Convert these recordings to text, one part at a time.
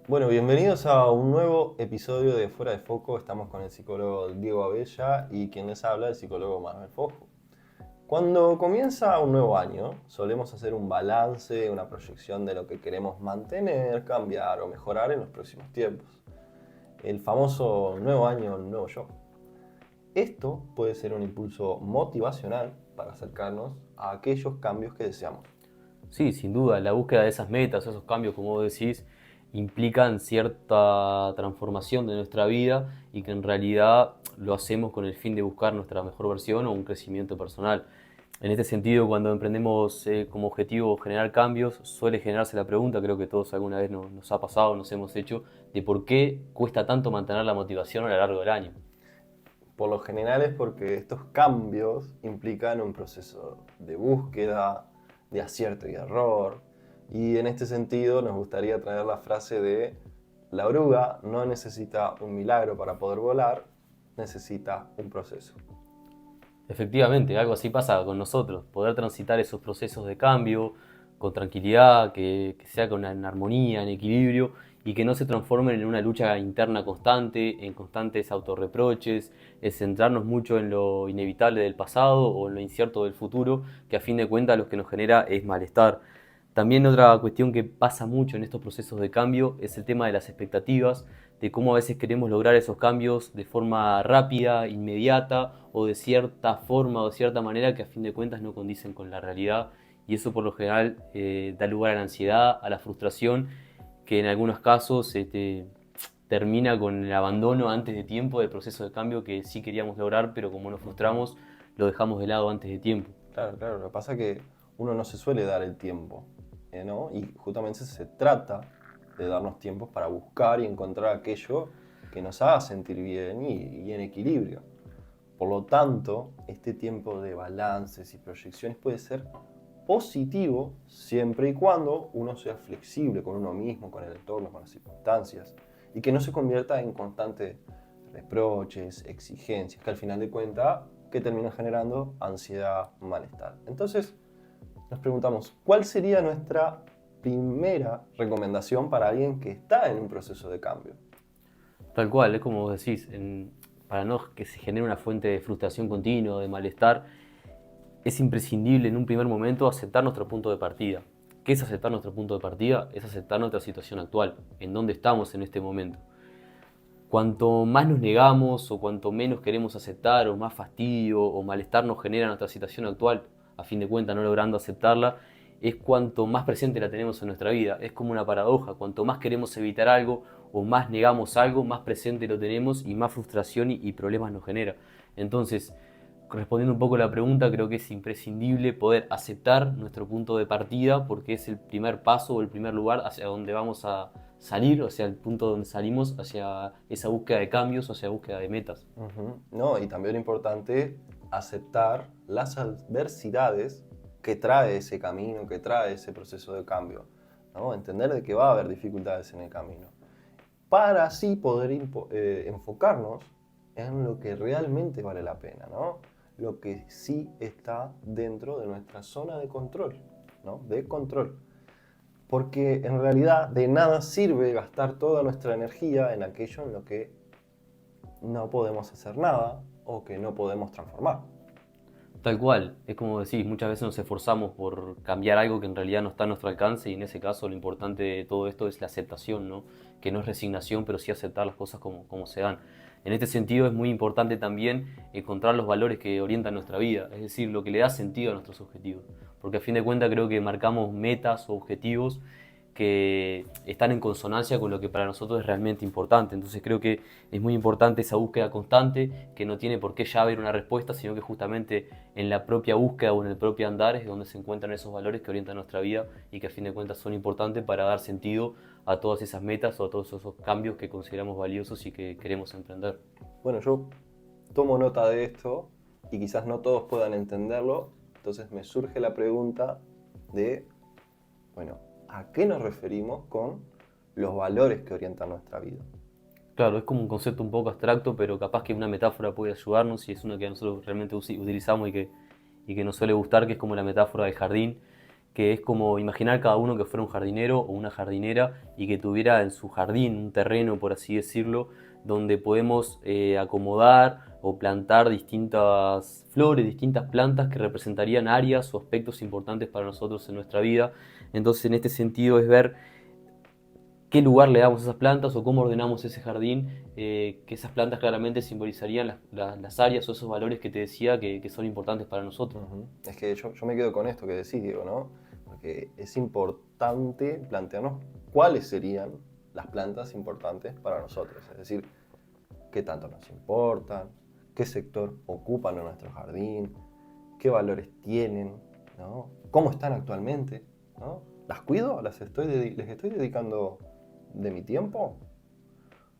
Bueno, bienvenidos a un nuevo episodio de Fuera de Foco. Estamos con el psicólogo Diego Abella y quien les habla, el psicólogo Manuel Fojo. Cuando comienza un nuevo año, solemos hacer un balance, una proyección de lo que queremos mantener, cambiar o mejorar en los próximos tiempos. El famoso nuevo año, nuevo yo. Esto puede ser un impulso motivacional para acercarnos a aquellos cambios que deseamos. Sí, sin duda, la búsqueda de esas metas, esos cambios, como vos decís, implican cierta transformación de nuestra vida y que en realidad lo hacemos con el fin de buscar nuestra mejor versión o un crecimiento personal. En este sentido, cuando emprendemos como objetivo generar cambios, suele generarse la pregunta, creo que todos alguna vez nos ha pasado, nos hemos hecho, de por qué cuesta tanto mantener la motivación a lo largo del año. Por lo general es porque estos cambios implican un proceso de búsqueda, de acierto y error. Y en este sentido nos gustaría traer la frase de la oruga no necesita un milagro para poder volar, necesita un proceso. Efectivamente, algo así pasa con nosotros, poder transitar esos procesos de cambio con tranquilidad, que sea en armonía, en equilibrio y que no se transformen en una lucha interna constante, en constantes autorreproches, es centrarnos mucho en lo inevitable del pasado o en lo incierto del futuro, que a fin de cuentas lo que nos genera es malestar. También otra cuestión que pasa mucho en estos procesos de cambio es el tema de las expectativas, de cómo a veces queremos lograr esos cambios de forma rápida, inmediata o de cierta forma o de cierta manera que a fin de cuentas no condicen con la realidad y eso por lo general da lugar a la ansiedad, a la frustración, que en algunos casos termina con el abandono antes de tiempo del proceso de cambio que sí queríamos lograr, pero como nos frustramos lo dejamos de lado antes de tiempo. Claro, claro, lo que pasa es que uno no se suele dar el tiempo, ¿no? Y justamente se trata de darnos tiempos para buscar y encontrar aquello que nos haga sentir bien y en equilibrio. Por lo tanto, este tiempo de balances y proyecciones puede ser positivo siempre y cuando uno sea flexible con uno mismo, con el entorno, con las circunstancias, y que no se convierta en constantes reproches, exigencias, que al final de cuentas que terminan generando ansiedad, malestar. Entonces, nos preguntamos, ¿cuál sería nuestra primera recomendación para alguien que está en un proceso de cambio? Tal cual, es como vos decís, para no que se genere una fuente de frustración continua, de malestar, es imprescindible en un primer momento aceptar nuestro punto de partida. ¿Qué es aceptar nuestro punto de partida? Es aceptar nuestra situación actual, en dónde estamos en este momento. Cuanto más nos negamos o cuanto menos queremos aceptar o más fastidio o malestar nos genera nuestra situación actual, a fin de cuentas no logrando aceptarla, es cuanto más presente la tenemos en nuestra vida. Es como una paradoja, cuanto más queremos evitar algo o más negamos algo, más presente lo tenemos y más frustración y problemas nos genera. Entonces, respondiendo un poco a la pregunta, creo que es imprescindible poder aceptar nuestro punto de partida porque es el primer paso o el primer lugar hacia donde vamos a salir, o sea, el punto donde salimos hacia esa búsqueda de cambios, hacia la búsqueda de metas. No, y también es importante aceptar las adversidades que trae ese camino, que trae ese proceso de cambio, ¿no? Entender de que va a haber dificultades en el camino, para así poder enfocarnos en lo que realmente vale la pena, ¿no? Lo que sí está dentro de nuestra zona de control, ¿no? De control. Porque en realidad de nada sirve gastar toda nuestra energía en aquello en lo que no podemos hacer nada o que no podemos transformar. Tal cual, es como decís, muchas veces nos esforzamos por cambiar algo que en realidad no está a nuestro alcance y en ese caso lo importante de todo esto es la aceptación, ¿no? Que no es resignación, pero sí aceptar las cosas como se dan. En este sentido es muy importante también encontrar los valores que orientan nuestra vida, es decir, lo que le da sentido a nuestros objetivos. Porque a fin de cuentas creo que marcamos metas o objetivos que están en consonancia con lo que para nosotros es realmente importante. Entonces creo que es muy importante esa búsqueda constante, que no tiene por qué ya haber una respuesta, sino que justamente en la propia búsqueda o en el propio andar es donde se encuentran esos valores que orientan nuestra vida y que a fin de cuentas son importantes para dar sentido a todas esas metas o a todos esos cambios que consideramos valiosos y que queremos emprender. Bueno, yo tomo nota de esto y quizás no todos puedan entenderlo, entonces me surge la pregunta de, bueno, ¿a qué nos referimos con los valores que orientan nuestra vida? Claro, es como un concepto un poco abstracto, pero capaz que una metáfora puede ayudarnos y es una que nosotros realmente utilizamos y que nos suele gustar, que es como la metáfora del jardín, que es como imaginar cada uno que fuera un jardinero o una jardinera y que tuviera en su jardín un terreno, por así decirlo, donde podemos acomodar o plantar distintas flores, distintas plantas que representarían áreas o aspectos importantes para nosotros en nuestra vida. Entonces, en este sentido es ver qué lugar le damos a esas plantas o cómo ordenamos ese jardín, que esas plantas claramente simbolizarían las áreas o esos valores que te decía que son importantes para nosotros. Ujú. Es que yo me quedo con esto que decís, Diego, ¿no? Porque es importante plantearnos cuáles serían las plantas importantes para nosotros. Es decir, qué tanto nos importan, qué sector ocupan en nuestro jardín, qué valores tienen, ¿no? Cómo están actualmente, ¿no? ¿Las cuido? ¿Les estoy dedicando de mi tiempo?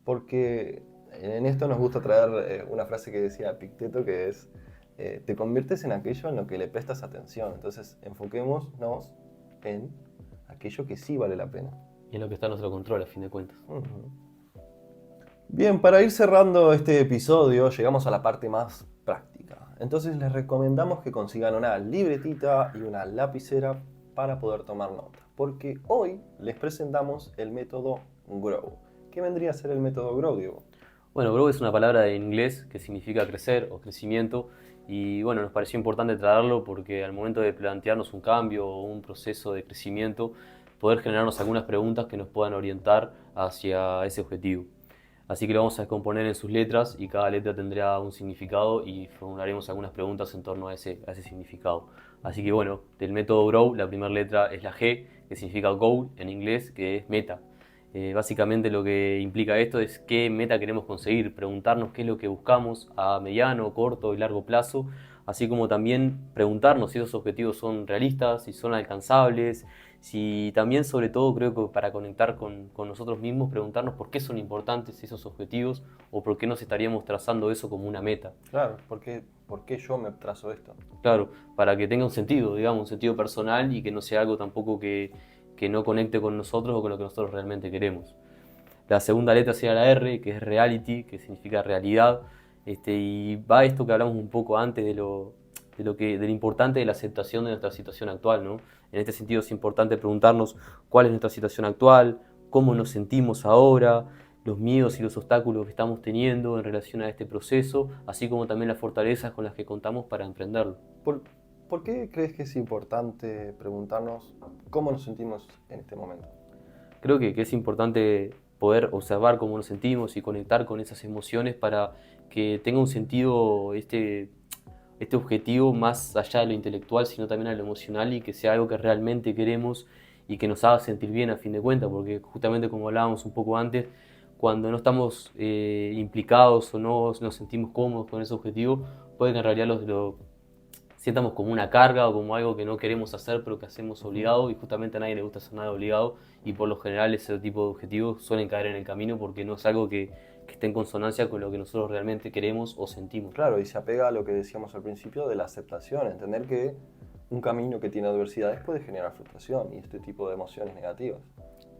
Porque en esto nos gusta traer una frase que decía Epicteto, que es, te conviertes en aquello en lo que le prestas atención. Entonces, enfoquémonos en aquello que sí vale la pena. Y es lo que está a nuestro control, a fin de cuentas. Ujú. Bien, para ir cerrando este episodio, llegamos a la parte más práctica. Entonces les recomendamos que consigan una libretita y una lapicera para poder tomar nota. Porque hoy les presentamos el método GROW. ¿Qué vendría a ser el método GROW, Diego? Bueno, grow es una palabra en inglés que significa crecer o crecimiento y bueno, nos pareció importante traerlo porque al momento de plantearnos un cambio o un proceso de crecimiento, poder generarnos algunas preguntas que nos puedan orientar hacia ese objetivo. Así que lo vamos a descomponer en sus letras y cada letra tendrá un significado y formularemos algunas preguntas en torno a ese significado. Así que bueno, del método GROW la primera letra es la G, que significa goal en inglés, que es meta. Básicamente lo que implica esto es qué meta queremos conseguir, preguntarnos qué es lo que buscamos a mediano, corto y largo plazo, así como también preguntarnos si esos objetivos son realistas, si son alcanzables, si también sobre todo creo que para conectar con nosotros mismos, preguntarnos por qué son importantes esos objetivos o por qué nos estaríamos trazando eso como una meta. Claro, ¿por qué yo me trazo esto? Claro, para que tenga un sentido, digamos, un sentido personal y que no sea algo tampoco que no conecte con nosotros o con lo que nosotros realmente queremos. La segunda letra sería la R, que es reality, que significa realidad, y va esto que hablamos un poco antes de lo importante de la aceptación de nuestra situación actual, ¿no? En este sentido es importante preguntarnos cuál es nuestra situación actual, cómo nos sentimos ahora, los miedos y los obstáculos que estamos teniendo en relación a este proceso, así como también las fortalezas con las que contamos para emprenderlo. ¿Por, por qué crees que es importante preguntarnos cómo nos sentimos en este momento? Creo que es importante poder observar cómo nos sentimos y conectar con esas emociones para que tenga un sentido este objetivo más allá de lo intelectual, sino también a lo emocional y que sea algo que realmente queremos y que nos haga sentir bien a fin de cuentas, porque justamente como hablábamos un poco antes, cuando no estamos implicados o no nos sentimos cómodos con ese objetivo, puede que en realidad lo sientamos como una carga o como algo que no queremos hacer pero que hacemos obligado y justamente a nadie le gusta hacer nada obligado y por lo general ese tipo de objetivos suelen caer en el camino porque no es algo que esté en consonancia con lo que nosotros realmente queremos o sentimos. Claro, y se apega a lo que decíamos al principio de la aceptación, entender que un camino que tiene adversidades puede generar frustración y este tipo de emociones negativas.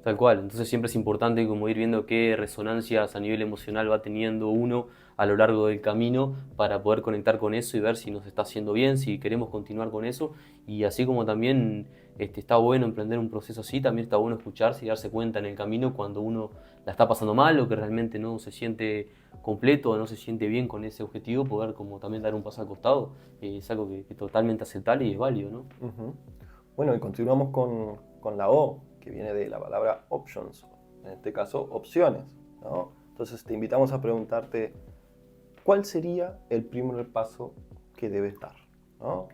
Tal cual, entonces siempre es importante como ir viendo qué resonancias a nivel emocional va teniendo uno a lo largo del camino para poder conectar con eso y ver si nos está haciendo bien, si queremos continuar con eso y así como también está bueno emprender un proceso así, también está bueno escucharse y darse cuenta en el camino cuando uno la está pasando mal o que realmente no se siente completo o no se siente bien con ese objetivo, poder como también dar un paso al costado, es algo que es totalmente aceptable y es válido, ¿no? Ujú. Bueno, y continuamos con la O, que viene de la palabra options, en este caso opciones, ¿no? Entonces te invitamos a preguntarte cuál sería el primer paso que debes dar, ¿no?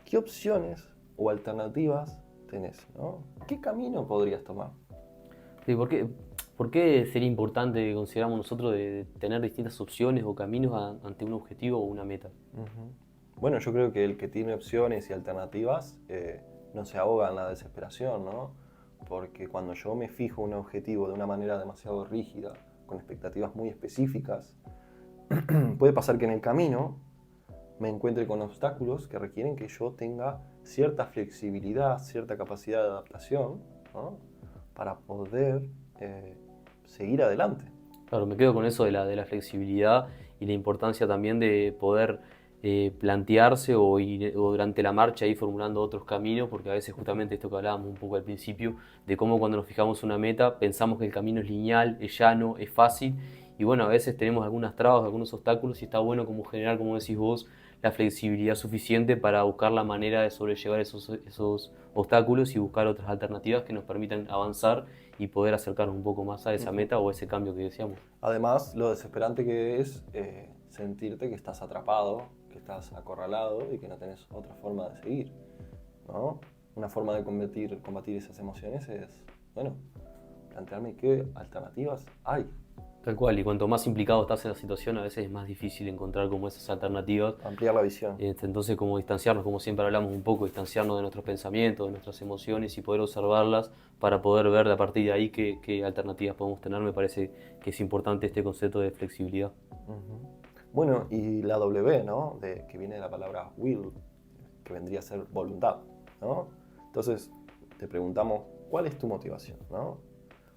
¿Qué opciones o alternativas tenés, ¿no? ¿Qué camino podrías tomar? Sí, por qué sería importante, consideramos nosotros, de tener distintas opciones o caminos ante un objetivo o una meta? Ujú. Bueno, yo creo que el que tiene opciones y alternativas no se ahoga en la desesperación, ¿no? Porque cuando yo me fijo un objetivo de una manera demasiado rígida, con expectativas muy específicas, puede pasar que en el camino me encuentre con obstáculos que requieren que yo tenga cierta flexibilidad, cierta capacidad de adaptación, ¿no? Para poder seguir adelante. Claro, me quedo con eso de la flexibilidad y la importancia también de poder plantearse o durante la marcha ir formulando otros caminos, porque a veces justamente esto que hablábamos un poco al principio, de cómo cuando nos fijamos una meta pensamos que el camino es lineal, es llano, es fácil, y bueno, a veces tenemos algunas trabas, algunos obstáculos y está bueno como generar, como decís vos, la flexibilidad suficiente para buscar la manera de sobrellevar esos obstáculos y buscar otras alternativas que nos permitan avanzar y poder acercarnos un poco más a esa meta o ese cambio que deseamos. Además, lo desesperante que es sentirte que estás atrapado, que estás acorralado y que no tenés otra forma de seguir, ¿no? Una forma de combatir esas emociones es, bueno, plantearme qué alternativas hay. Tal cual, y cuanto más implicado estás en la situación, a veces es más difícil encontrar como esas alternativas. Ampliar la visión. Entonces, como distanciarnos, como siempre hablamos un poco, distanciarnos de nuestros pensamientos, de nuestras emociones y poder observarlas para poder ver a partir de ahí qué alternativas podemos tener. Me parece que es importante este concepto de flexibilidad. Bueno, y la W, ¿no? Que viene de la palabra will, que vendría a ser voluntad, ¿no? Entonces, te preguntamos, ¿cuál es tu motivación, ¿no?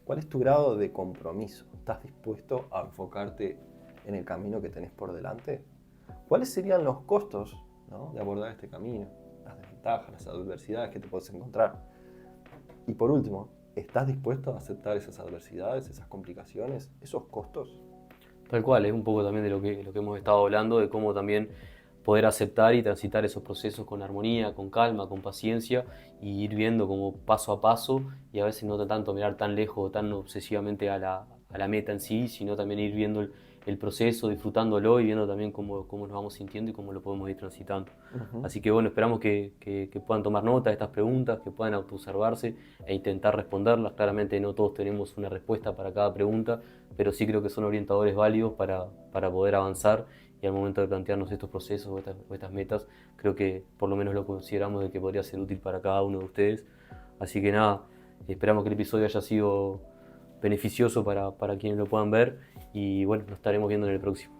¿Cuál es tu grado de compromiso? ¿Estás dispuesto a enfocarte en el camino que tenés por delante? ¿Cuáles serían los costos, ¿no? de abordar este camino? Las desventajas, las adversidades que te puedes encontrar. Y por último, ¿estás dispuesto a aceptar esas adversidades, esas complicaciones, esos costos? Tal cual, es un poco también de lo que hemos estado hablando, de cómo también poder aceptar y transitar esos procesos con armonía, con calma, con paciencia y ir viendo como paso a paso y a veces no tanto mirar tan lejos o tan obsesivamente a la meta en sí, sino también ir viendo el proceso, disfrutándolo y viendo también cómo nos vamos sintiendo y cómo lo podemos ir transitando. Así que bueno, esperamos que puedan tomar nota de estas preguntas, que puedan autoobservarse e intentar responderlas. Claramente no todos tenemos una respuesta para cada pregunta, pero sí creo que son orientadores válidos para poder avanzar y al momento de plantearnos estos procesos o estas metas, creo que por lo menos lo consideramos de que podría ser útil para cada uno de ustedes. Así que nada, esperamos que el episodio haya sido beneficioso para quienes lo puedan ver y bueno, nos estaremos viendo en el próximo.